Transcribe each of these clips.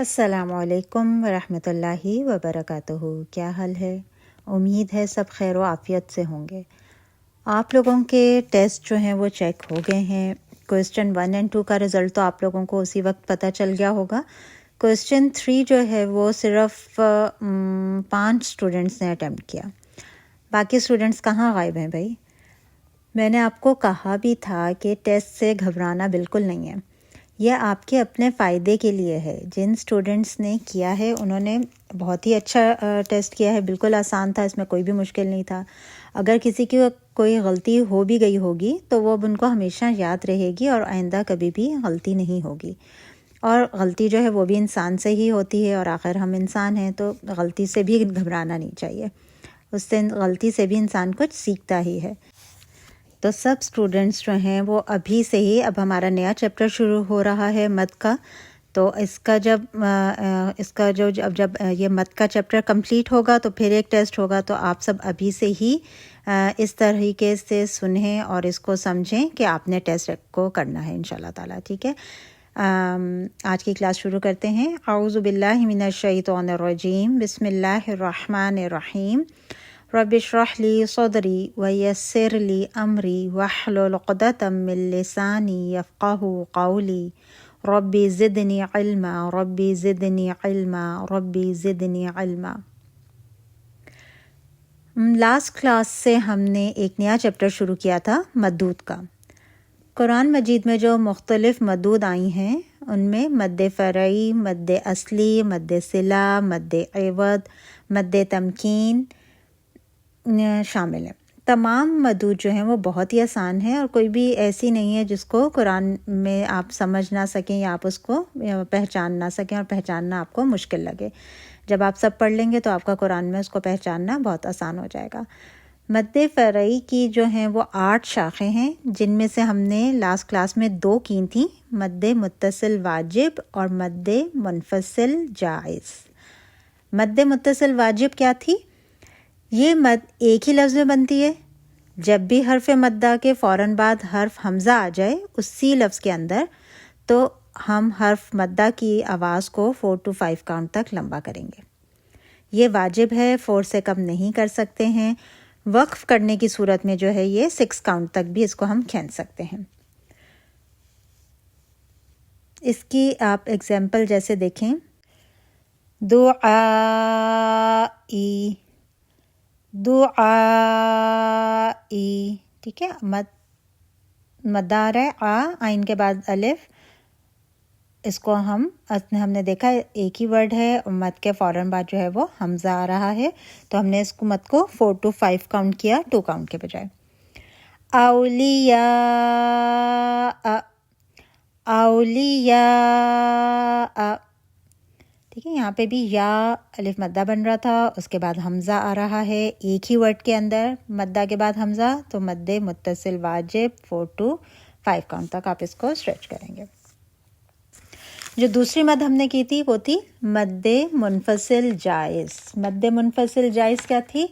السلام علیکم ورحمۃ اللہ وبرکاتہ۔ کیا حال ہے؟ امید ہے سب خیر و عافیت سے ہوں گے۔ آپ لوگوں کے ٹیسٹ جو ہیں وہ چیک ہو گئے ہیں۔ کویسچن 1 اور 2 کا رزلٹ تو آپ لوگوں کو اسی وقت پتہ چل گیا ہوگا۔ کویسچن 3 جو ہے وہ صرف 5 اسٹوڈنٹس نے اٹیمپٹ کیا، باقی اسٹوڈنٹس کہاں غائب ہیں بھائی؟ میں نے آپ کو کہا بھی تھا کہ ٹیسٹ سے گھبرانا بالکل نہیں ہے، یہ آپ کے اپنے فائدے کے لیے ہے۔ جن اسٹوڈنٹس نے کیا ہے انہوں نے بہت ہی اچھا ٹیسٹ کیا ہے، بالکل آسان تھا، اس میں کوئی بھی مشکل نہیں تھا۔ اگر کسی کی کوئی غلطی ہو بھی گئی ہوگی تو وہ اب ان کو ہمیشہ یاد رہے گی اور آئندہ کبھی بھی غلطی نہیں ہوگی۔ اور غلطی جو ہے وہ بھی انسان سے ہی ہوتی ہے، اور آخر ہم انسان ہیں تو غلطی سے بھی گھبرانا نہیں چاہیے، اس سے غلطی سے بھی انسان کچھ سیکھتا ہی ہے۔ تو سب اسٹوڈنٹس جو ہیں وہ ابھی سے ہی، اب ہمارا نیا چیپٹر شروع ہو رہا ہے مد کا، تو جب یہ مد کا چیپٹر کمپلیٹ ہوگا تو پھر ایک ٹیسٹ ہوگا، تو آپ سب ابھی سے ہی اس طریقے سے سنیں اور اس کو سمجھیں کہ آپ نے ٹیسٹ کو کرنا ہے انشاءاللہ تعالیٰ، ٹھیک ہے؟ آج کی کلاس شروع کرتے ہیں۔ اعوذ باللہ من الشیطان الرجیم، بسم اللہ الرحمن الرحیم۔ رب اشرح لی صدری ویسر لی امری واحلل عقدۃ من لسانی یفقہوا قولی ربی زدنی علما ربی زدنی علما ربی زدنی علما۔ لاسٹ کلاس سے ہم نے ایک نیا چیپٹر شروع کیا تھا مدود کا۔ قرآن مجید میں جو مختلف مدود آئی ہیں ان میں مد فرعی، مد اصلی، مد صلہ، مد عوض، مد تمکین شامل ہیں۔ تمام مدود جو ہیں وہ بہت ہی آسان ہیں، اور کوئی بھی ایسی نہیں ہے جس کو قرآن میں آپ سمجھ نہ سکیں یا آپ اس کو پہچان نہ سکیں اور پہچاننا آپ کو مشکل لگے۔ جب آپ سب پڑھ لیں گے تو آپ کا قرآن میں اس کو پہچاننا بہت آسان ہو جائے گا۔ مد فرعی کی جو ہیں وہ 8 شاخیں ہیں، جن میں سے ہم نے لاسٹ کلاس میں 2 کی تھیں، مد متصل واجب اور مد منفصل جائز۔ مد متصل واجب کیا تھی؟ یہ مد ایک ہی لفظ میں بنتی ہے، جب بھی حرف مدہ کے فوراً بعد حرف حمزہ آ جائے اسی لفظ کے اندر، تو ہم حرف مدہ کی آواز کو 4 to 5 کاؤنٹ تک لمبا کریں گے۔ یہ واجب ہے، 4 سے کم نہیں کر سکتے ہیں۔ وقف کرنے کی صورت میں جو ہے یہ 6 کاؤنٹ تک بھی اس کو ہم کھینچ سکتے ہیں۔ اس کی آپ ایگزامپل جیسے دیکھیں، دعائی، دعائی، ٹھیک ہے؟ مد آ رہا ہے، آئین کے بعد الف، اس کو ہم نے دیکھا ایک ہی ورڈ ہے، اور مد کے فوراً بعد جو ہے وہ حمزہ آ رہا ہے، تو ہم نے اس کو مد کو 4 to 5 کاؤنٹ کیا، 2 کاؤنٹ کے بجائے۔ اولیاء، اولیاء، ٹھیک ہے؟ یہاں پہ بھی یا الف مدہ بن رہا تھا، اس کے بعد حمزہ آ رہا ہے ایک ہی ورڈ کے اندر، مدہ کے بعد حمزہ، تو مد متصل واجب 4 to 5 کاؤنٹ تک آپ اس کو اسٹریچ کریں گے۔ جو دوسری مد ہم نے کی تھی وہ تھی مد منفصل جائز۔ مد منفصل جائز کیا تھی؟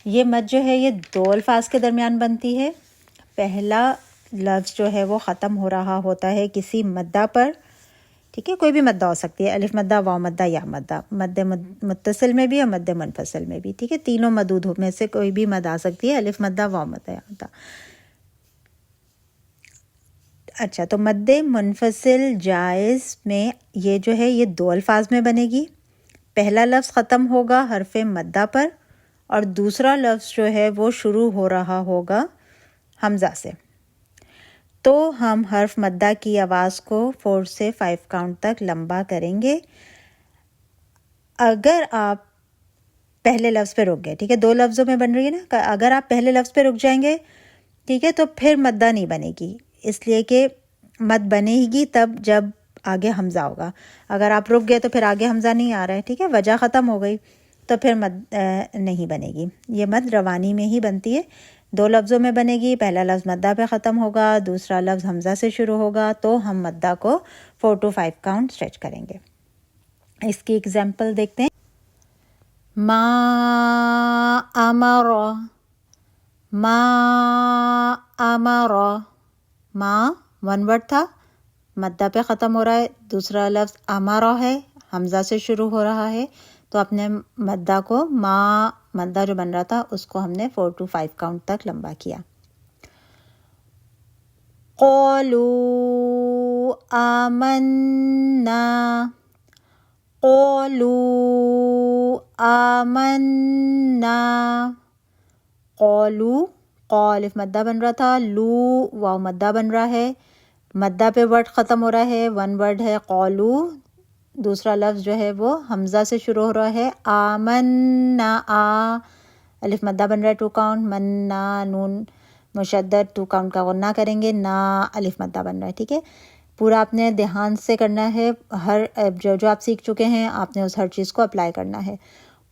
یہ مد جو ہے یہ 2 الفاظ کے درمیان بنتی ہے۔ پہلا لفظ جو ہے وہ ختم ہو رہا ہوتا ہے کسی مدہ پر، ٹھیک ہے؟ کوئی بھی مدہ ہو سکتی ہے، الف مدہ، واو مدہ، یا مدہ، مد متصل میں بھی اور مد منفصل میں بھی، ٹھیک ہے؟ تینوں مدود میں سے کوئی بھی مد آ سکتی ہے، الف مدہ، واو مدہ، یا مدہ۔ اچھا، تو مد منفصل جائز میں یہ جو ہے یہ 2 الفاظ میں بنے گی۔ پہلا لفظ ختم ہوگا حرف مدہ پر، اور دوسرا لفظ جو ہے وہ شروع ہو رہا ہوگا حمزہ سے۔ تو ہم حرف مدہ کی آواز کو 4 سے 5 کاؤنٹ تک لمبا کریں گے۔ اگر آپ پہلے لفظ پہ رک گئے، ٹھیک ہے؟ 2 لفظوں میں بن رہی ہے نا، اگر آپ پہلے لفظ پہ رک جائیں گے، ٹھیک ہے، تو پھر مدہ نہیں بنے گی، اس لیے کہ مد بنے گی تب جب آگے حمزہ ہوگا۔ اگر آپ رک گئے تو پھر آگے حمزہ نہیں آ رہا ہے، ٹھیک ہے، وجہ ختم ہو گئی، تو پھر مد نہیں بنے گی۔ یہ مد روانی میں ہی بنتی ہے، 2 لفظوں میں بنے گی۔ پہلا لفظ مدہ پہ ختم ہوگا، دوسرا لفظ حمزہ سے شروع ہوگا، تو ہم مدہ کو 4 to 5 کاؤنٹ اسٹریچ کریں گے۔ اس کی ایگزامپل دیکھتے ہیں۔ ما امر، ما امر، ما 1 ورڈ تھا، مدہ پہ ختم ہو رہا ہے، دوسرا لفظ امارہ ہے، حمزہ سے شروع ہو رہا ہے تو اپنے مدہ کو ما مدہ جو بن رہا تھا اس کو ہم نے 4 to 5 کاؤنٹ تک لمبا کیا. قولوا آمنا، قولوا آمنا. قولو قالف مدہ بن رہا تھا، لو واو مدہ بن رہا ہے، مدہ پہ ورڈ ختم ہو رہا ہے. ون ورڈ ہے قولو، دوسرا لفظ جو ہے وہ حمزہ سے شروع ہو رہا ہے. آمنا، الف مدہ بن رہا ہے 2 کاؤنٹ. منا نون مشدد 2 کاؤنٹ کا غنہ کریں گے. نا الف مدہ بن رہا ہے. ٹھیک ہے، پورا آپ نے دھیان سے کرنا ہے. ہر جو آپ سیکھ چکے ہیں آپ نے اس ہر چیز کو اپلائی کرنا ہے.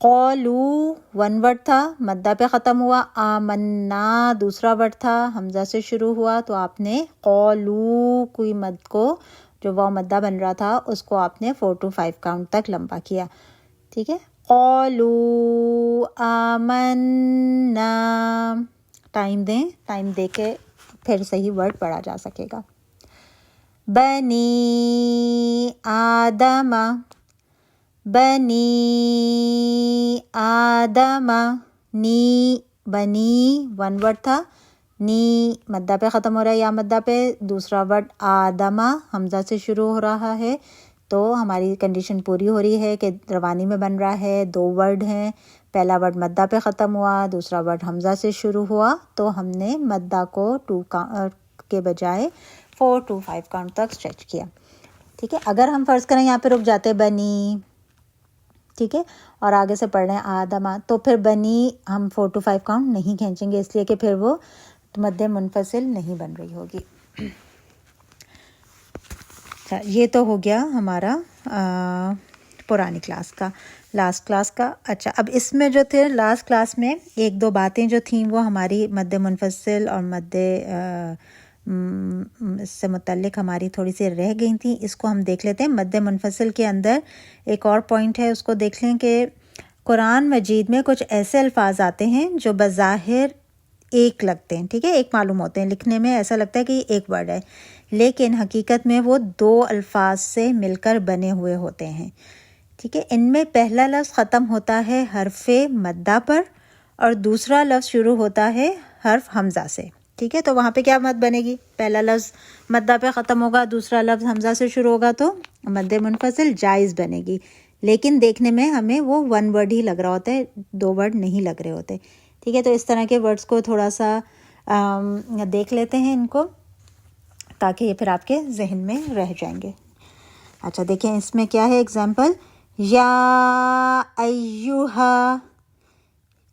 قولو ون ورڈ تھا، مدہ پہ ختم ہوا. آمنا دوسرا ورڈ تھا، حمزہ سے شروع ہوا تو آپ نے قولو کوئی مد کو جو واو مدہ بن رہا تھا اس کو آپ نے 4 to 5 کاؤنٹ تک لمبا کیا. ٹھیک ہے، قولو آمنا. ٹائم دیں، ٹائم دے کے پھر صحیح ورڈ پڑھا جا سکے گا. بنی آدم، بنی آدم. نی بنی ون ورڈ تھا، نی مدہ پہ ختم ہو رہا ہے یا مدہ پہ. دوسرا ورڈ آدمہ حمزہ سے شروع ہو رہا ہے تو ہماری کنڈیشن پوری ہو رہی ہے کہ روانی میں بن رہا ہے. 2 ورڈ ہیں، پہلا ورڈ مدہ پہ ختم ہوا، دوسرا ورڈ حمزہ سے شروع ہوا تو ہم نے مدہ کو 2 کے بجائے 4 to 5 کاؤنٹ تک اسٹریچ کیا. ٹھیک ہے، اگر ہم فرض کریں یہاں پہ رک جاتے بنی، ٹھیک ہے، اور آگے سے پڑھ رہے ہیں آدمہ تو پھر بنی ہم 4 to 5 کاؤنٹ نہیں کھینچیں گے، اس لیے کہ پھر وہ مد منفصل نہیں بن رہی ہوگی. یہ تو ہو گیا ہمارا پرانی کلاس کا، لاسٹ کلاس کا. اچھا، اب اس میں جو تھے لاسٹ کلاس میں 1-2 باتیں جو تھیں وہ ہماری مد منفصل اور مد سے متعلق ہماری تھوڑی سی رہ گئی تھیں. اس کو ہم دیکھ لیتے ہیں. مد منفصل کے اندر ایک اور پوائنٹ ہے، اس کو دیکھ لیں کہ قرآن مجید میں کچھ ایسے الفاظ آتے ہیں جو بظاہر ایک لگتے ہیں. ٹھیک ہے، ایک معلوم ہوتے ہیں، لکھنے میں ایسا لگتا ہے کہ یہ ایک ورڈ ہے، لیکن حقیقت میں وہ 2 الفاظ سے مل کر بنے ہوئے ہوتے ہیں. ٹھیک ہے، ان میں پہلا لفظ ختم ہوتا ہے حرف مدہ پر اور دوسرا لفظ شروع ہوتا ہے حرف حمزہ سے. ٹھیک ہے، تو وہاں پہ کیا مد بنے گی؟ پہلا لفظ مدہ پہ ختم ہوگا، دوسرا لفظ حمزہ سے شروع ہوگا تو مد منفصل جائز بنے گی. لیکن دیکھنے میں ہمیں وہ 1 ورڈ ہی لگ رہا ہوتا ہے، 2 ورڈ نہیں لگ رہے ہوتے. ٹھیک ہے، تو اس طرح کے ورڈز کو تھوڑا سا دیکھ لیتے ہیں ان کو، تاکہ یہ پھر آپ کے ذہن میں رہ جائیں گے. اچھا دیکھیں اس میں کیا ہے ایگزامپل. یا ایہا،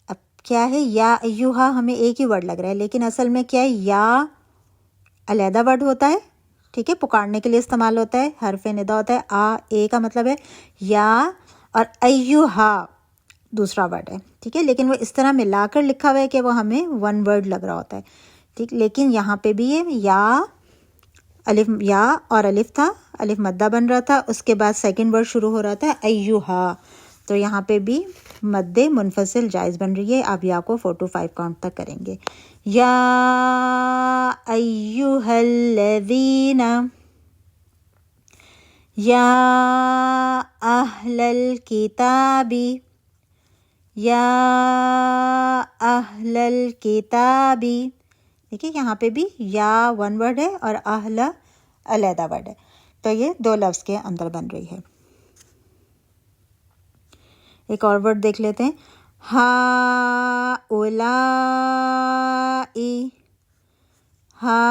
اب کیا ہے یا ایہا، ہمیں ایک ہی ورڈ لگ رہا ہے لیکن اصل میں کیا ہے، یا علیحدہ ورڈ ہوتا ہے. ٹھیک ہے، پکارنے کے لیے استعمال ہوتا ہے، حرف ندا ہوتا ہے. اے کا مطلب ہے یا، اور ایہا دوسرا ورڈ ہے. ٹھیک ہے، لیکن وہ اس طرح ملا کر لکھا ہوا ہے کہ وہ ہمیں 1 ورڈ لگ رہا ہوتا ہے. ٹھیک، لیکن یہاں پہ بھی یہ یا الف، یا اور الف تھا، الف مدہ بن رہا تھا، اس کے بعد سیکنڈ ورڈ شروع ہو رہا تھا ایہا، تو یہاں پہ بھی مد منفصل جائز بن رہی ہے. آپ یا کو 4 to 5 کاؤنٹ تک کریں گے. یا ایہا الذین، یا اہل الکتاب، یا اہل الکتاب. ٹھیک ہے، یہاں پہ بھی یا 1 ورڈ ہے اور اہل علیحدہ ورڈ ہے، تو یہ 2 لفظ کے اندر بن رہی ہے. ایک اور ورڈ دیکھ لیتے ہیں. ہا اولائی، ہا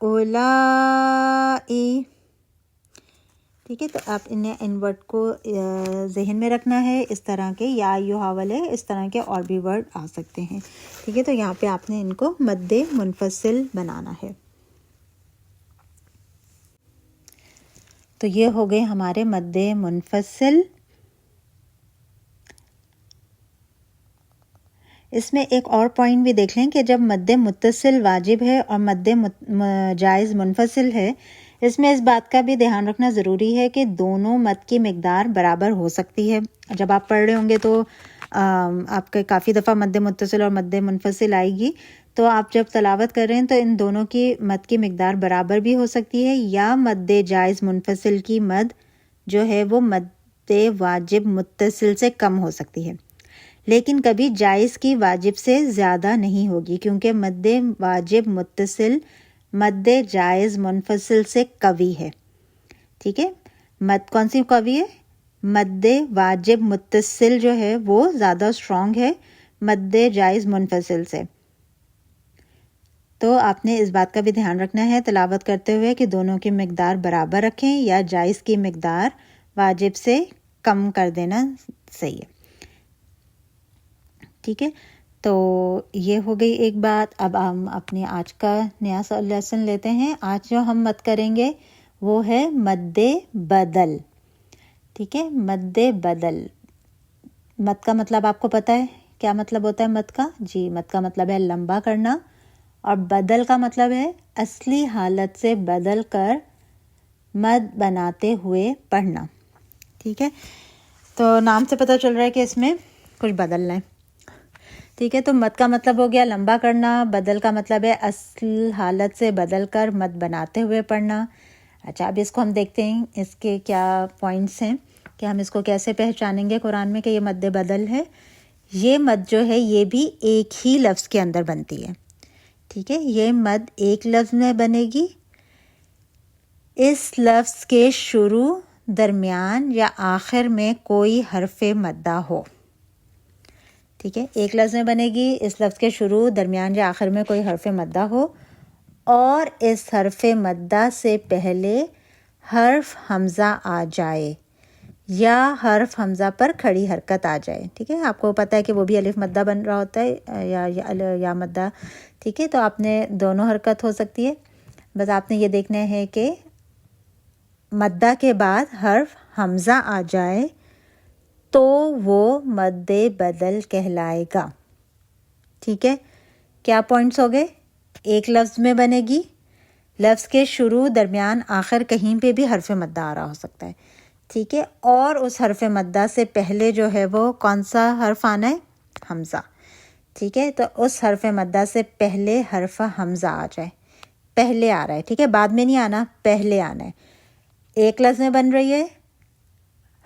اولائی. ٹھیک ہے، تو آپ انہیں ان ورڈ کو ذہن میں رکھنا ہے. اس طرح کے یا ایہا والے اس طرح کے اور بھی ورڈ آ سکتے ہیں. ٹھیک ہے، تو یہاں پہ آپ نے ان کو مد منفصل بنانا ہے. تو یہ ہو گئے ہمارے مد منفصل. اس میں ایک اور پوائنٹ بھی دیکھ لیں کہ جب مد متصل واجب ہے اور مد جائز منفصل ہے، اس میں اس بات کا بھی دھیان رکھنا ضروری ہے کہ دونوں مد کی مقدار برابر ہو سکتی ہے. جب آپ پڑھ رہے ہوں گے تو آپ کے کافی دفعہ مد متصل اور مد منفصل آئے گی، تو آپ جب تلاوت کر رہے ہیں تو ان دونوں کی مد کی مقدار برابر بھی ہو سکتی ہے، یا مد جائز منفصل کی مد جو ہے وہ مد واجب متصل سے کم ہو سکتی ہے، لیکن کبھی جائز کی واجب سے زیادہ نہیں ہوگی، کیونکہ مد واجب متصل مد جائز منفصل سے قوی ہے. ٹھیک ہے، مد کون سی قوی ہے؟ مد واجب متصل جو ہے وہ زیادہ اسٹرانگ ہے مد جائز منفصل سے. تو آپ نے اس بات کا بھی دھیان رکھنا ہے تلاوت کرتے ہوئے کہ دونوں کی مقدار برابر رکھیں، یا جائز کی مقدار واجب سے کم کر دینا صحیح ہے. ٹھیک ہے، تو یہ ہو گئی ایک بات. اب ہم اپنے آج کا نیا لیسن لیتے ہیں. آج جو ہم مد کریں گے وہ ہے مد بدل. ٹھیک ہے، مد بدل. مد کا مطلب آپ کو پتہ ہے کیا مطلب ہوتا ہے مد کا؟ جی، مد کا مطلب ہے لمبا کرنا، اور بدل کا مطلب ہے اصلی حالت سے بدل کر مد بناتے ہوئے پڑھنا. ٹھیک ہے، تو نام سے پتہ چل رہا ہے کہ اس میں کچھ بدلنا ہے. ٹھیک ہے، تو مد کا مطلب ہو گیا لمبا کرنا، بدل کا مطلب ہے اصل حالت سے بدل کر مد بناتے ہوئے پڑھنا. اچھا، اب اس کو ہم دیکھتے ہیں اس کے کیا پوائنٹس ہیں کہ ہم اس کو کیسے پہچانیں گے قرآن میں کہ یہ مد بدل ہے. یہ مد جو ہے یہ بھی ایک ہی لفظ کے اندر بنتی ہے. ٹھیک ہے، یہ مد ایک لفظ میں بنے گی. اس لفظ کے شروع، درمیان یا آخر میں کوئی حرف مدہ ہو. ٹھیک ہے، ایک لفظ میں بنے گی، اس لفظ کے شروع، درمیان یا آخر میں کوئی حرف مدہ ہو، اور اس حرف مدہ سے پہلے حرف حمزہ آ جائے یا حرف حمزہ پر کھڑی حرکت آ جائے. ٹھیک ہے، آپ کو پتہ ہے کہ وہ بھی الف مدہ بن رہا ہوتا ہے یا مدہ. ٹھیک ہے، تو آپ نے دونوں حرکت ہو سکتی ہے، بس آپ نے یہ دیکھنا ہے کہ مدہ کے بعد حرف حمزہ آ جائے تو وہ مد بدل کہلائے گا. ٹھیک ہے، کیا پوائنٹس ہو گئے؟ ایک لفظ میں بنے گی، لفظ کے شروع، درمیان، آخر کہیں پہ بھی حرف مدہ آ رہا ہو سکتا ہے. ٹھیک ہے، اور اس حرف مدہ سے پہلے جو ہے وہ کون سا حرف آنا ہے؟ حمزہ. ٹھیک ہے، تو اس حرف مدہ سے پہلے حرف حمزہ آ جائے. پہلے آ رہا ہے، ٹھیک ہے، بعد میں نہیں آنا، پہلے آنا ہے. ایک لفظ میں بن رہی ہے،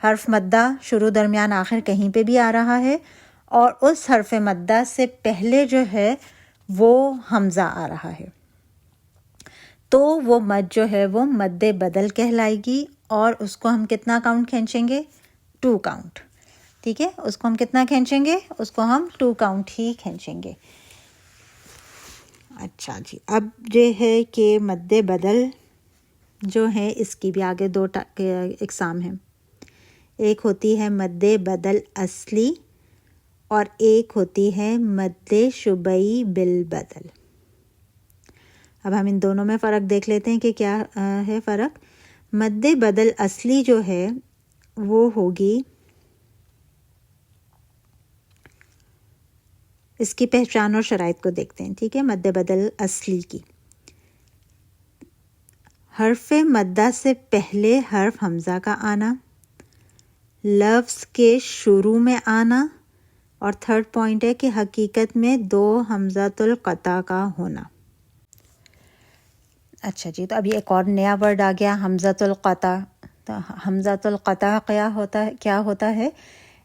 حرف مدہ شروع، درمیان، آخر کہیں پہ بھی آ رہا ہے، اور اس حرف مدہ سے پہلے جو ہے وہ حمزہ آ رہا ہے، تو وہ مد جو ہے وہ مد بدل کہلائے گی. اور اس کو ہم کتنا کاؤنٹ کھینچیں گے؟ 2 کاؤنٹ. ٹھیک ہے، اس کو ہم کتنا کھینچیں گے؟ اس کو ہم 2 کاؤنٹ ہی کھینچیں گے. اچھا جی، اب یہ ہے کہ مد بدل جو ہے اس کی بھی آگے 2 اقسام ہیں. ایک ہوتی ہے مد بدل اصلی، اور ایک ہوتی ہے مد شبئی بالبدل. اب ہم ان دونوں میں فرق دیکھ لیتے ہیں کہ کیا ہے فرق. مد بدل اصلی جو ہے وہ ہوگی، اس کی پہچان اور شرائط کو دیکھتے ہیں. ٹھیک ہے، مد بدل اصلی کی، حرف مدہ سے پہلے حرف حمزہ کا آنا، لفظ کے شروع میں آنا، اور تھرڈ پوائنٹ ہے کہ حقیقت میں 2 حمزۃ القطع کا ہونا. اچھا جی، تو ابھی ایک اور نیا ورڈ آ گیا، حمزۃ القطع. تو حمزۃ القطع کیا ہوتا ہے؟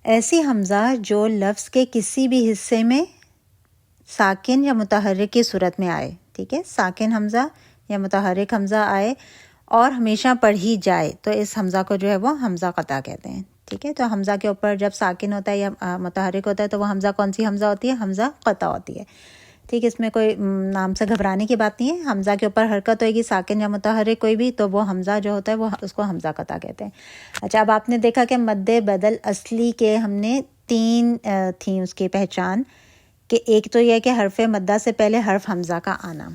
ایسی حمزہ جو لفظ کے کسی بھی حصے میں ساکن یا متحرک کی صورت میں آئے. ٹھیک ہے، ساکن حمزہ یا متحرک حمزہ آئے اور ہمیشہ پڑھی جائے تو اس حمزہ کو جو ہے وہ حمزہ قطع کہتے ہیں. ٹھیک ہے، تو حمزہ کے اوپر جب ساکن ہوتا ہے یا متحرک ہوتا ہے تو وہ حمزہ کون سی حمزہ ہوتی ہے؟ حمزہ قطع ہوتی ہے. ٹھیک ہے، اس میں کوئی نام سے گھبرانے کی بات نہیں ہے. حمزہ کے اوپر حرکت ہوئے گی، ساکن یا متحرک کوئی بھی، تو وہ حمزہ جو ہوتا ہے وہ اس کو حمزہ قطع کہتے ہیں. اچھا، اب آپ نے دیکھا کہ مد بدل اصلی کے ہم نے 3 تھیں اس کی پہچان، کہ ایک تو یہ ہے کہ حرف مدہ سے پہلے حرف حمزہ کا آنا،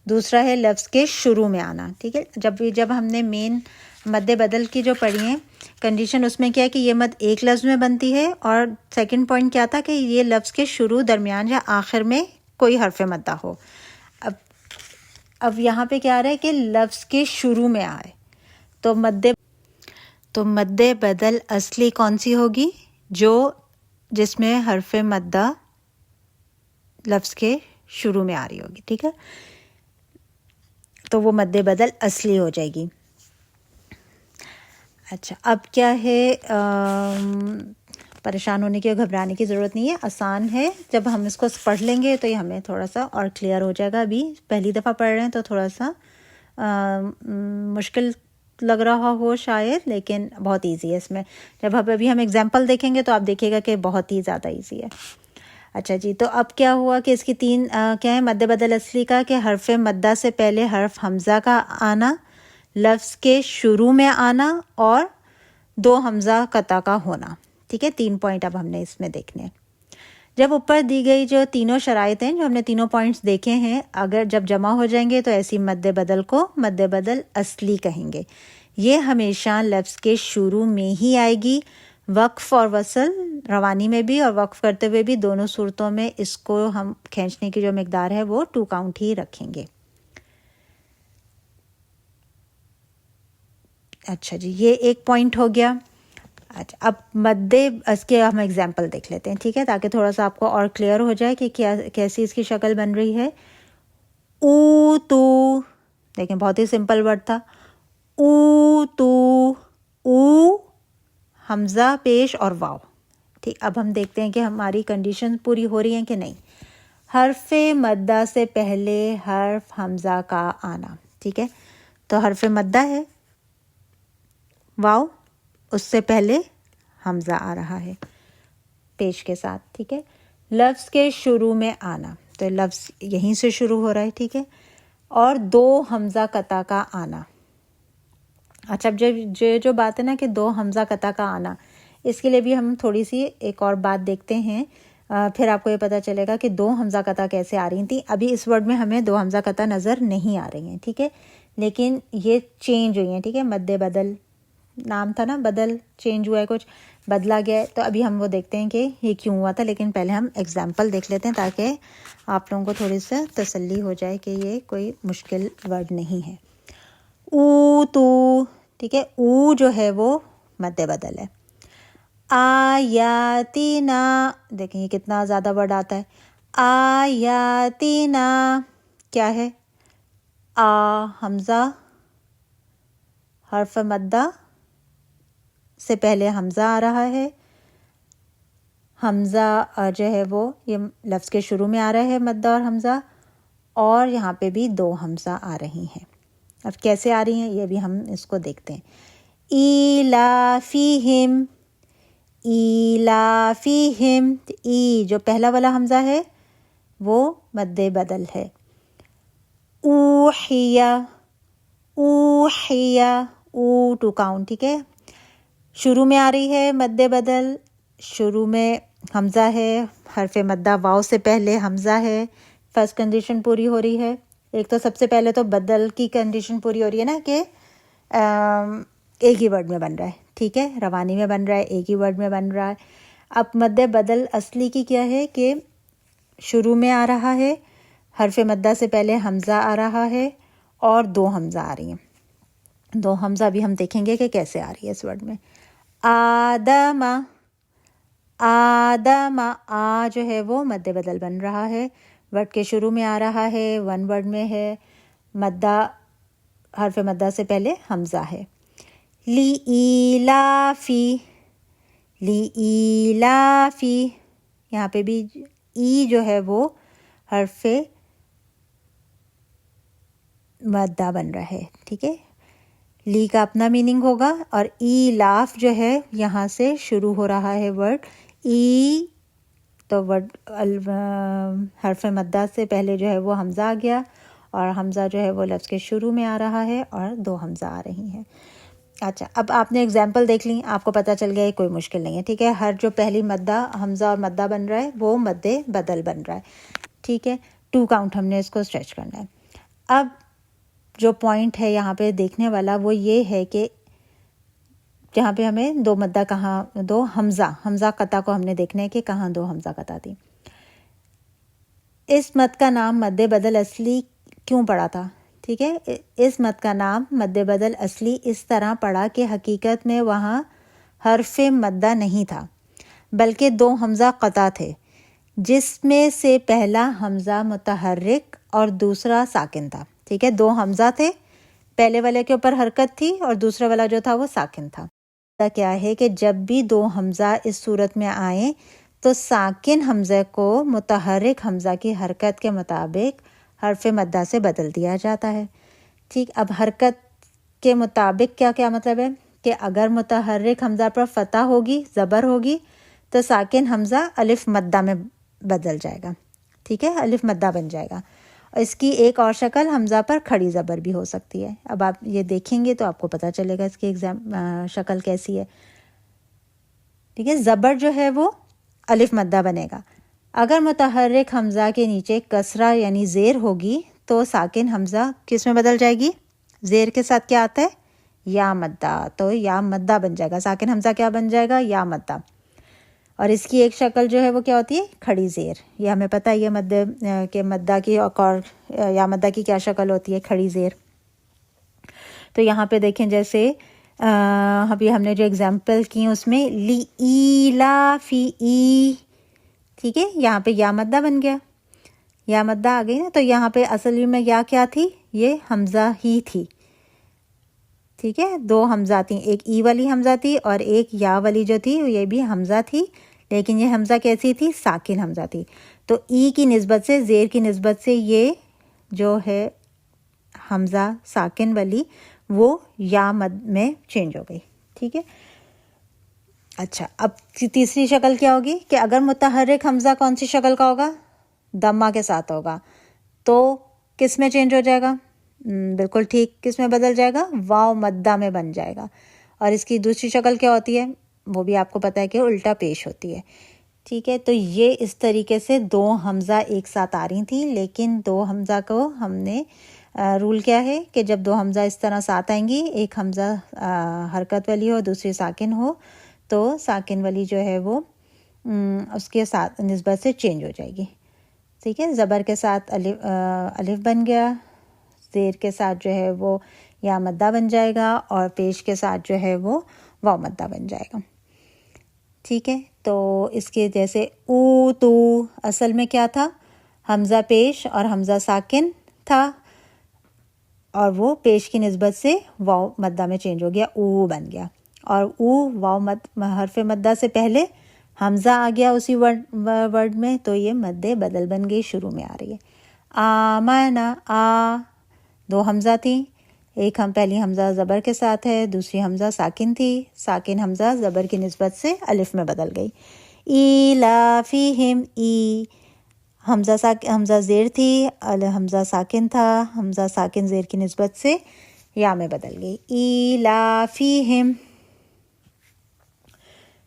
دوسرا ہے لفظ کے شروع میں آنا. ٹھیک ہے، جب ہم نے مین مد بدل کی جو پڑھی ہیں کنڈیشن، اس میں کیا ہے کہ یہ مد ایک لفظ میں بنتی ہے، اور سیکنڈ پوائنٹ کیا تھا کہ یہ لفظ کے شروع، درمیان یا آخر میں کوئی حرف مدہ ہو. اب یہاں پہ کیا آ رہا ہے کہ لفظ کے شروع میں آئے تو مد بدل اصلی کون سی ہوگی؟ جس میں حرف مدہ لفظ کے شروع میں آ رہی ہوگی. ٹھیک ہے، تو وہ مد بدل اصلی ہو جائے گی. اچھا اب کیا ہے، پریشان ہونے کی اور گھبرانے کی ضرورت نہیں ہے، آسان ہے. جب ہم اس کو پڑھ لیں گے تو یہ ہمیں تھوڑا سا اور کلیئر ہو جائے گا. ابھی پہلی دفعہ پڑھ رہے ہیں تو تھوڑا سا مشکل لگ رہا ہو شاید، لیکن بہت ایزی ہے اس میں. جب ابھی ہم ایگزامپل دیکھیں گے تو آپ دیکھیے گا کہ بہت ہی زیادہ ایزی ہے. اچھا جی، تو اب کیا ہوا کہ اس کی تین کیا ہے مد بدل اصلی کا، کہ حرف مدہ سے پہلے حرف حمزہ کا آنا، لفظ کے شروع میں آنا اور دو حمزہ قطع کا ہونا. ٹھیک ہے، 3 پوائنٹ اب ہم نے اس میں دیکھنے ہیں. جب اوپر دی گئی جو تینوں شرائط ہیں، جو ہم نے تینوں پوائنٹس دیکھے ہیں، اگر جب جمع ہو جائیں گے تو ایسی مد بدل کو مد بدل اصلی کہیں گے. یہ ہمیشہ لفظ کے شروع میں ہی آئے گی، وقف اور وصل روانی میں بھی اور وقف کرتے ہوئے بھی، دونوں صورتوں میں اس کو ہم کھینچنے کی جو مقدار ہے وہ 2 کاؤنٹ ہی رکھیں گے. اچھا جی، یہ ایک پوائنٹ ہو گیا. اچھا اب اس کے ہم ایگزامپل دیکھ لیتے ہیں، ٹھیک ہے، تاکہ تھوڑا سا آپ کو اور کلیئر ہو جائے کہ کیسی اس کی شکل بن رہی ہے. او تو، دیکھیں بہت ہی سمپل ورڈ تھا. او تو، او حمزہ پیش اور واو. ٹھیک، اب ہم دیکھتے ہیں کہ ہماری کنڈیشن پوری ہو رہی ہیں کہ نہیں. حرف مدہ سے پہلے حرف حمزہ کا آنا. ٹھیک ہے، تو حرف مدہ ہے واو، اس سے پہلے حمزہ آ رہا ہے پیش کے ساتھ. ٹھیک ہے، لفظ کے شروع میں آنا، تو لفظ یہیں سے شروع ہو رہا ہے. ٹھیک ہے، اور دو حمزہ قطع کا آنا. اچھا اب جو بات ہے نا کہ دو حمزہ قطع کا آنا، اس کے لیے بھی ہم تھوڑی سی ایک اور بات دیکھتے ہیں، پھر آپ کو یہ پتہ چلے گا کہ دو حمزہ قطع کیسے آ رہی تھیں. ابھی اس ورڈ میں ہمیں دو حمزہ قطع نظر نہیں آ رہی ہیں. ٹھیک ہے، لیکن یہ چینج ہوئی ہیں. ٹھیک ہے، مد بدل نام تھا نا، بدل چینج ہوا ہے، کچھ بدلا گیا ہے. تو ابھی ہم وہ دیکھتے ہیں کہ یہ کیوں ہوا تھا، لیکن پہلے ہم ایگزامپل دیکھ لیتے ہیں تاکہ آپ لوگوں کو تھوڑی سی تسلی ہو جائے کہ یہ کوئی مشکل ورڈ نہیں ہے. او تو، ٹھیک ہے، او جو ہے وہ مد بدل ہے. آیاتینا، دیکھیں یہ کتنا زیادہ ورڈ آتا ہے. آیاتینا کیا ہے، آ حمزہ حرف مدہ سے پہلے حمزہ آ رہا ہے. حمزہ جو ہے وہ یہ لفظ کے شروع میں آ رہا ہے مدہ اور حمزہ، اور یہاں پہ بھی دو حمزہ آ رہی ہیں. اب کیسے آ رہی ہیں یہ بھی ہم اس کو دیکھتے ہیں. ایلافیہم، ایلافیہم، ای جو پہلا والا حمزہ ہے وہ مد بدل ہے. اوحیہ، اوحیہ، او 2 کاؤنٹ. ٹھیک ہے، شروع میں آ رہی ہے مد بدل، شروع میں حمزہ ہے، حرف مدہ واو سے پہلے حمزہ ہے. فرسٹ کنڈیشن پوری ہو رہی ہے. ایک تو سب سے پہلے تو بدل کی کنڈیشن پوری ہو رہی ہے نا کہ ایک ہی ورڈ میں بن رہا ہے. ٹھیک ہے، روانی میں بن رہا ہے، ایک ہی ورڈ میں بن رہا ہے. اب مد بدل اصلی کی کیا ہے کہ شروع میں آ رہا ہے، حرف مدہ سے پہلے حمزہ آ رہا ہے اور دو حمزہ آ رہی ہیں. دو حمزہ بھی ہم دیکھیں گے کہ کیسے آ رہی ہے اس ورڈ میں. آدم، آدم، آ جو ہے وہ مد بدل بن رہا ہے، ورڈ کے شروع میں آ رہا ہے، 1 ورڈ میں ہے، مدہ حرف مدہ سے پہلے حمزہ ہے. لی ایلافی، لی ایلافی، یہاں پہ بھی ای جو ہے وہ حرف مدہ بن رہا ہے. ٹھیک ہے، لی کا اپنا میننگ ہوگا، اور ایلاف جو ہے یہاں سے شروع ہو رہا ہے ورڈ. ای تو ورڈ حرف مدہ سے پہلے جو ہے وہ حمزہ آ گیا، اور حمزہ جو ہے وہ لفظ کے شروع میں آ رہا ہے اور دو حمزہ آ رہی ہیں. اچھا اب آپ نے ایگزامپل دیکھ لی، آپ کو پتہ چل گیا کوئی مشکل نہیں ہے. ٹھیک ہے، ہر جو پہلی مدہ حمزہ اور مدہ بن رہا ہے وہ مد بدل بن رہا ہے. ٹھیک ہے، 2 کاؤنٹ ہم نے اس کو اسٹریچ کرنا ہے. اب جو پوائنٹ ہے یہاں پہ دیکھنے والا وہ یہ ہے کہ جہاں پہ ہمیں دو مدہ کہاں، دو حمزہ قطع کو ہم نے دیکھنا ہے کہ کہاں دو حمزہ قطع تھی. اس مد کا نام مد بدل اصلی کیوں پڑا تھا؟ ٹھیک ہے، اس مد کا نام مد بدل اصلی اس طرح پڑا کہ حقیقت میں وہاں حرف مدہ نہیں تھا، بلکہ دو حمزہ قطع تھے، جس میں سے پہلا حمزہ متحرک اور دوسرا ساکن تھا. ٹھیک ہے، دو حمزہ تھے، پہلے والے کے اوپر حرکت تھی اور دوسرا والا جو تھا وہ ساکن تھا. کیا ہے کہ جب بھی دو حمزہ اس صورت میں آئیں تو ساکن حمزہ کو متحرک حمزہ کی حرکت کے مطابق حرف مدہ سے بدل دیا جاتا ہے. ٹھیک، اب حرکت کے مطابق کیا مطلب ہے کہ اگر متحرک حمزہ پر فتح ہوگی، زبر ہوگی، تو ساکن حمزہ الف مدہ میں بدل جائے گا. ٹھیک ہے، الف مدہ بن جائے گا. اس کی ایک اور شکل حمزہ پر کھڑی زبر بھی ہو سکتی ہے. اب آپ یہ دیکھیں گے تو آپ کو پتہ چلے گا اس کی شکل کیسی ہے. ٹھیک ہے، زبر جو ہے وہ الف مدہ بنے گا. اگر متحرک حمزہ کے نیچے کسرہ یعنی زیر ہوگی تو ساکن حمزہ کس میں بدل جائے گی؟ زیر کے ساتھ کیا آتا ہے؟ یا مدہ. تو یا مدہ بن جائے گا. ساکن حمزہ کیا بن جائے گا؟ یا مدہ. اور اس کی ایک شکل جو ہے وہ کیا ہوتی ہے؟ کھڑی زیر. یہ ہمیں پتہ ہے یہ کہ مدہ کی اور یا مدہ کی کیا شکل ہوتی ہے؟ کھڑی زیر. تو یہاں پہ دیکھیں جیسے ابھی ہم نے جو اگزامپل کی اس میں لی ایلا فی ای، ٹھیک ہے، یہاں پہ یا مدہ بن گیا، یا مدہ آ گئی نا. تو یہاں پہ اصلی میں یا کیا تھی؟ یہ حمزہ ہی تھی. ٹھیک ہے، دو حمزہ تھیں، ایک ای والی حمزہ تھی اور ایک یا والی جو تھی یہ بھی حمزہ تھی، لیکن یہ حمزہ کیسی تھی؟ ساکن حمزہ تھی. تو ای کی نسبت سے، زیر کی نسبت سے یہ جو ہے حمزہ ساکن والی وہ یا مد میں چینج ہو گئی. ٹھیک ہے. اچھا، اب تیسری شکل کیا ہوگی کہ اگر متحرک حمزہ کون سی شکل کا ہوگا؟ دمہ کے ساتھ ہوگا، تو کس میں چینج ہو جائے گا؟ بالکل ٹھیک، کس میں بدل جائے گا؟ واو مدہ میں بن جائے گا. اور اس کی دوسری شکل کیا ہوتی ہے؟ وہ بھی آپ کو پتہ ہے کہ الٹا پیش ہوتی ہے. ٹھیک ہے، تو یہ اس طریقے سے دو حمزہ ایک ساتھ آ رہی تھیں، لیکن دو حمزہ کو ہم نے رول کیا ہے کہ جب دو حمزہ اس طرح ساتھ آئیں گی، ایک حمزہ حرکت والی ہو دوسری ساکن ہو، تو ساکن والی جو ہے وہ اس کے ساتھ نسبت سے چینج ہو جائے گی. ٹھیک ہے، زبر کے ساتھ الف بن گیا، زیر کے ساتھ جو ہے وہ یا مدہ بن جائے گا، اور پیش کے ساتھ جو ہے وہ واو مدہ بن جائے گا. ٹھیک ہے، تو اس کے جیسے او تو اصل میں کیا تھا؟ حمزہ پیش اور حمزہ ساکن تھا، اور وہ پیش کی نسبت سے واو مدہ میں چینج ہو گیا، او بن گیا. اور او واو حرف مدہ سے پہلے حمزہ آ گیا اسی ورڈ میں، تو یہ مد بدل بن گئی، شروع میں آ رہی ہے. آمنا، آ دو حمزہ تھیں، ایک پہلی حمزہ زبر کے ساتھ ہے، دوسری حمزہ ساکن تھی. ساکن حمزہ زبر کی نسبت سے الف میں بدل گئی. ایلافیہم، ای حمزہ زیر تھی، حمزہ ساکن تھا، حمزہ ساکن زیر کی نسبت سے یا میں بدل گئی. ایلافیہم.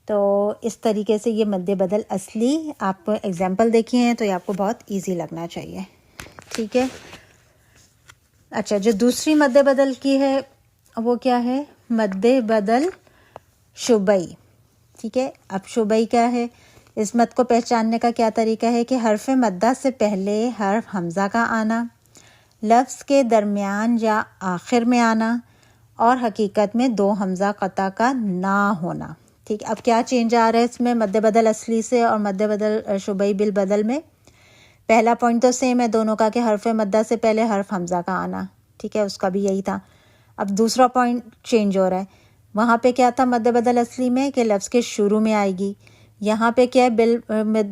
تو اس طریقے سے یہ مد بدل اصلی آپ ایگزامپل دیکھیے ہیں تو یہ آپ کو بہت ایزی لگنا چاہیے. ٹھیک ہے. اچھا، جو دوسری مد بدل کی ہے وہ کیا ہے؟ مد بدل شبئی. ٹھیک ہے، اب شبئی کیا ہے؟ اس مد کو پہچاننے کا کیا طریقہ ہے کہ حرف مدہ سے پہلے حرف حمزہ کا آنا، لفظ کے درمیان یا آخر میں آنا، اور حقیقت میں دو حمزہ قطع کا نہ ہونا. ٹھیک، اب کیا چینج آ رہا ہے اس میں مد بدل اصلی سے اور مد بدل شبئی بالبدل میں؟ پہلا پوائنٹ تو سیم ہے دونوں کا کہ حرف مدہ سے پہلے حرف حمزہ کا آنا. ٹھیک ہے، اس کا بھی یہی تھا. اب دوسرا پوائنٹ چینج ہو رہا ہے. وہاں پہ کیا تھا مد بدل اصلی میں کہ لفظ کے شروع میں آئے گی. یہاں پہ کیا ہے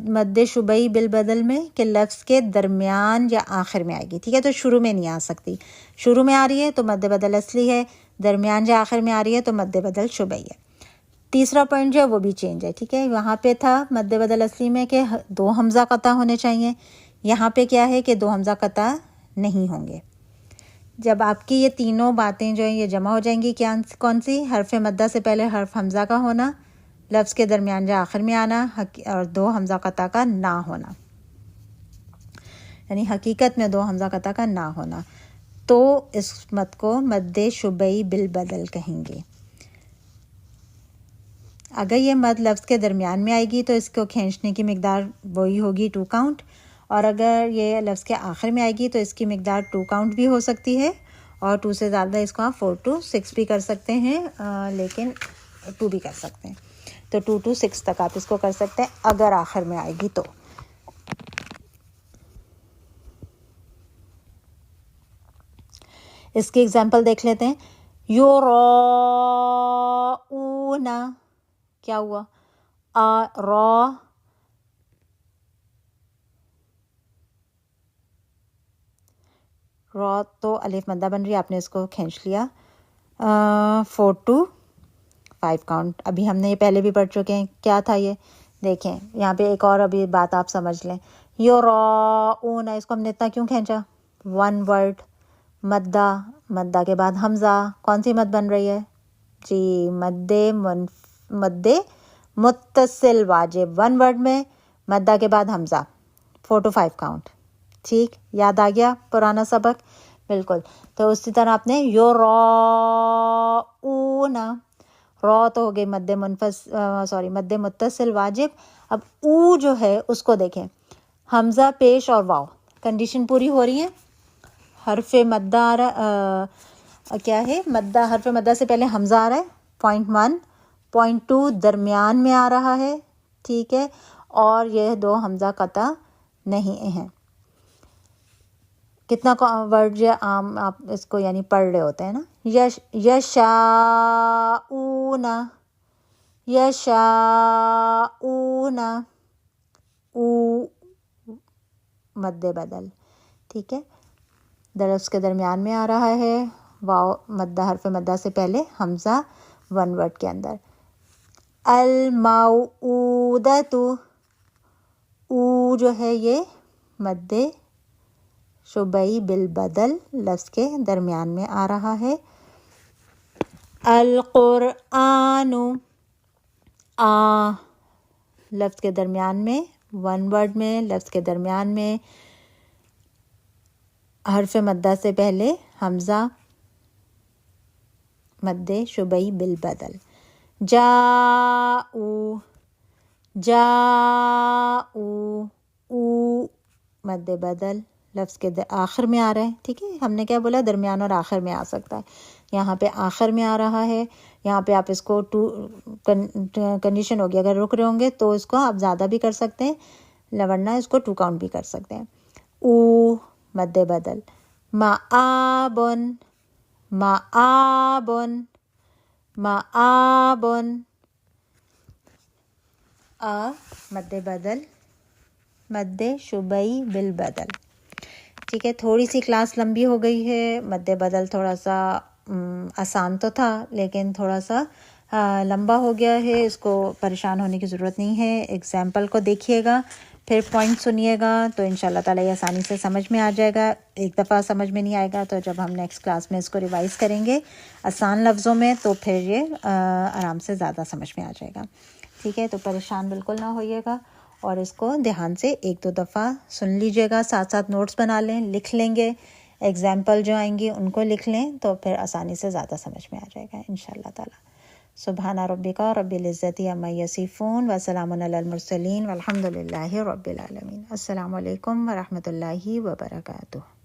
مد شبئی بالبدل میں کہ لفظ کے درمیان یا آخر میں آئے گی. ٹھیک ہے، تو شروع میں نہیں آ سکتی. شروع میں آ رہی ہے تو مد بدل اصلی ہے، درمیان یا آخر میں آ رہی ہے تو مد بدل شبئی ہے. تیسرا پوائنٹ جو ہے وہ بھی چینج ہے. ٹھیک ہے، وہاں پہ تھا مد بدل اصلی میں کہ دو حمزہ قطع ہونے چاہیے، یہاں پہ کیا ہے کہ دو حمزہ قطع نہیں ہوں گے. جب آپ کی یہ تینوں باتیں جو ہیں یہ جمع ہو جائیں گی، کون سی؟ حرف مدہ سے پہلے حرف حمزہ کا ہونا، لفظ کے درمیان یا آخر میں آنا، اور دو حمزہ قطع کا نہ ہونا، یعنی حقیقت میں دو حمزہ قطع کا نہ ہونا، تو اس مد کو مد شبئی بالبدل کہیں گے. اگر یہ مد لفظ کے درمیان میں آئے گی تو اس کو کھینچنے کی مقدار وہی ہوگی 2 کاؤنٹ، اور اگر یہ لفظ کے آخر میں آئے گی تو اس کی مقدار 2 کاؤنٹ بھی ہو سکتی ہے، اور 2 سے زیادہ اس کو آپ 4 to 6 بھی کر سکتے ہیں، لیکن 2 بھی کر سکتے ہیں. تو 2 to 6 تک آپ اس کو کر سکتے ہیں اگر آخر میں آئے گی تو. اس کی اگزامپل دیکھ لیتے ہیں. یوراؤن، کیا ہوا؟ را تو الف مدہ بن رہی ہے، آپ نے اس کو کھینچ لیا 4 to 5 کاؤنٹ. ابھی ہم نے یہ پہلے بھی پڑھ چکے ہیں. کیا تھا یہ؟ دیکھیں یہاں پہ ایک اور ابھی بات آپ سمجھ لیں. یوراؤنا، اس کو ہم نے اتنا کیوں کھینچا؟ 1 ورڈ مدہ کے بعد حمزہ. کون سی مد بن رہی ہے؟ جی مد متصل واجب. 1 ورڈ میں مدہ کے بعد حمزہ 4 to 5 کاؤنٹ. ٹھیک، یاد آ گیا پرانا سبق؟ بالکل. تو اسی طرح آپ نے یوراؤنا، را تو ہو گئی مد متصل واجب. اب او جو ہے اس کو دیکھیں، حمزہ پیش اور واو، کنڈیشن پوری ہو رہی ہے. حرف مدہ آ رہا کیا ہے؟ مدہ، حرف مدہ سے پہلے حمزہ آ رہا ہے 0.1 0.2 درمیان میں آ رہا ہے. ٹھیک ہے، اور یہ 2 حمزہ قطع نہیں ہیں. کتنا ورڈ جو عام آپ اس کو یعنی پڑھ رہے ہوتے ہیں نا، یشاؤنا او مد بدل. ٹھیک ہے، لفظ کے درمیان میں آ رہا ہے. واو مدہ، حرف مدہ سے پہلے حمزہ 1 ورڈ کے اندر. الموعودۃ، او جو ہے یہ مد شبئی بالبدل لفظ کے درمیان میں آ رہا ہے. القرآن، لفظ کے درمیان میں 1 ورڈ میں لفظ کے درمیان میں حرف مدہ سے پہلے حمزہ مد شبئی بالبدل. جاؤ او مد بدل لفظ کے آخر میں آ رہا ہے. ٹھیک ہے، ہم نے کیا بولا؟ درمیان اور آخر میں آ سکتا ہے. یہاں پہ آخر میں آ رہا ہے. یہاں پہ آپ اس کو کنڈیشن ہوگی، اگر رک رہے ہوں گے تو اس کو آپ زیادہ بھی کر سکتے ہیں، ورنہ اس کو 2 کاؤنٹ بھی کر سکتے ہیں. او مد بدل. معابن مد بدل مد شبئی بالبدل. ٹھیک ہے، تھوڑی سی کلاس لمبی ہو گئی ہے. مد بدل تھوڑا سا آسان تو تھا لیکن تھوڑا سا لمبا ہو گیا ہے. اس کو پریشان ہونے کی ضرورت نہیں ہے. ایگزامپل کو دیکھیے گا، پھر پوائنٹ سنیے گا تو انشاءاللہ تعالیٰ یہ آسانی سے سمجھ میں آ جائے گا. ایک دفعہ سمجھ میں نہیں آئے گا تو جب ہم نیکسٹ کلاس میں اس کو ریوائز کریں گے آسان لفظوں میں تو پھر یہ آرام سے زیادہ سمجھ میں آ جائے گا. ٹھیک ہے، تو پریشان بالکل نہ ہوئیے گا اور اس کو دھیان سے 1-2 دفعہ سن لیجیے گا. ساتھ ساتھ نوٹس بنا لیں، لکھ لیں گے. ایگزامپل جو آئیں گی ان کو لکھ لیں تو پھر آسانی سے زیادہ سمجھ میں آ جائے گا انشاءاللہ تعالیٰ. سبحان ربک رب العزت عما یصفون وسلام علی المرسلین والحمد للہ رب العالمین. السلام علیکم ورحمۃ اللہ وبرکاتہ.